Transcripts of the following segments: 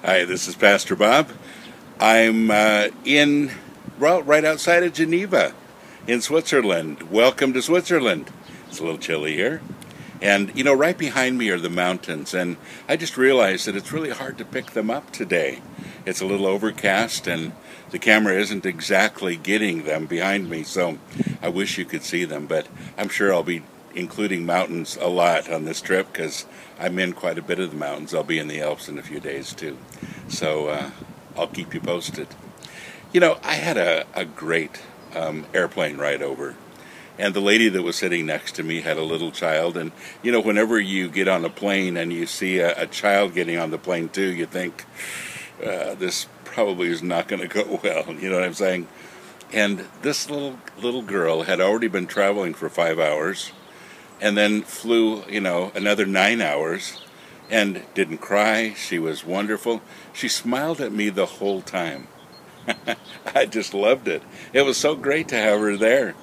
Hi, this is Pastor Bob. I'm right outside of Geneva in Switzerland. Welcome to Switzerland. It's a little chilly here. And, right behind me are the mountains, and I just realized that it's really hard to pick them up today. It's a little overcast, and the camera isn't exactly getting them behind me, so I wish you could see them, but I'm sure I'll be including mountains a lot on this trip because I'm in quite a bit of the mountains. I'll be in the Alps in a few days, too. So I'll keep you posted. I had a great airplane ride over. And the lady that was sitting next to me had a little child. And, whenever you get on a plane and you see a child getting on the plane too, you think, this probably is not going to go well. You know what I'm saying? And this little girl had already been traveling for 5 hours and then flew, another 9 hours and didn't cry. She was wonderful. She smiled at me the whole time. I just loved it. It was so great to have her there.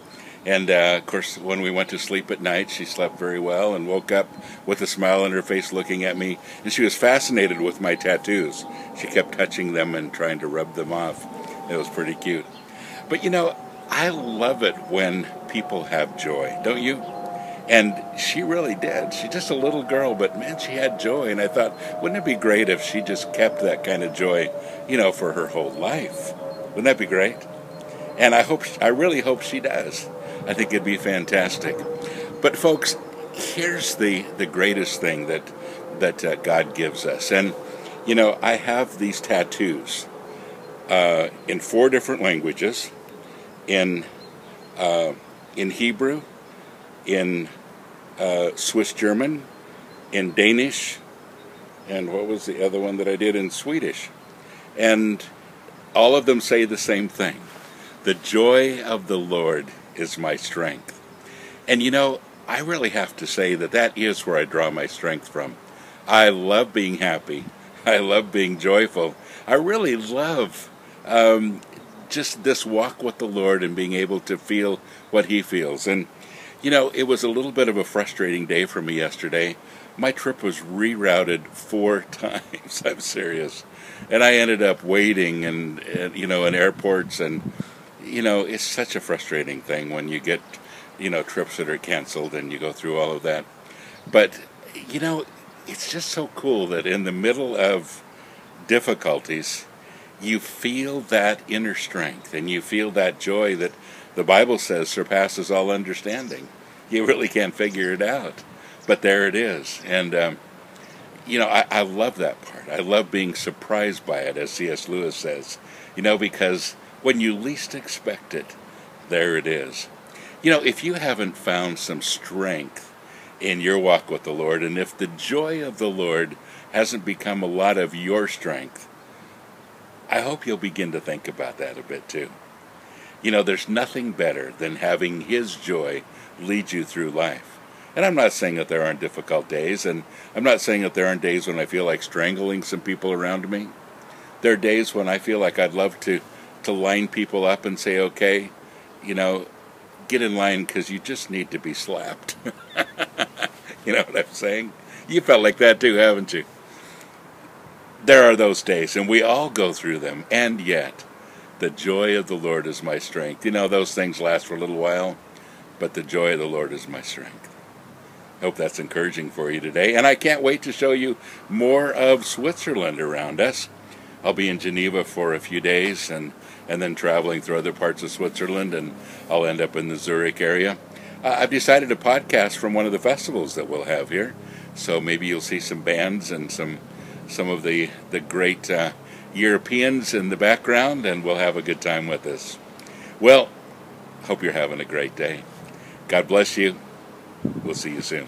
And, of course, when we went to sleep at night, she slept very well and woke up with a smile on her face looking at me. And she was fascinated with my tattoos. She kept touching them and trying to rub them off. It was pretty cute. But, I love it when people have joy, don't you? And she really did. She's just a little girl, but, man, she had joy. And I thought, wouldn't it be great if she just kept that kind of joy, for her whole life? Wouldn't that be great? And I really hope she does. I think it'd be fantastic. But folks, here's the greatest thing that God gives us. And, I have these tattoos in 4 different languages, in Hebrew, in Swiss German, in Danish, and what was the other one that I did? In Swedish. And all of them say the same thing. The joy of the Lord is my strength. And I really have to say that is where I draw my strength from. I love being happy. I love being joyful. I really love just this walk with the Lord and being able to feel what He feels. And, it was a little bit of a frustrating day for me yesterday. My trip was rerouted 4 times. I'm serious. And I ended up waiting in airports and it's such a frustrating thing when you get, trips that are canceled and you go through all of that. But, it's just so cool that in the middle of difficulties, you feel that inner strength and you feel that joy that the Bible says surpasses all understanding. You really can't figure it out. But there it is. And, I love that part. I love being surprised by it, as C.S. Lewis says, because when you least expect it, there it is. If you haven't found some strength in your walk with the Lord, and if the joy of the Lord hasn't become a lot of your strength, I hope you'll begin to think about that a bit too. There's nothing better than having His joy lead you through life. And I'm not saying that there aren't difficult days, and I'm not saying that there aren't days when I feel like strangling some people around me. There are days when I feel like I'd love to line people up and say, okay, get in line because you just need to be slapped. You know what I'm saying? You felt like that too, haven't you? There are those days, and we all go through them, and yet the joy of the Lord is my strength. Those things last for a little while, but the joy of the Lord is my strength. I hope that's encouraging for you today, and I can't wait to show you more of Switzerland around us. I'll be in Geneva for a few days and then traveling through other parts of Switzerland, and I'll end up in the Zurich area. I've decided to podcast from one of the festivals that we'll have here, so maybe you'll see some bands and some of the great Europeans in the background, and we'll have a good time with this. Well, hope you're having a great day. God bless you. We'll see you soon.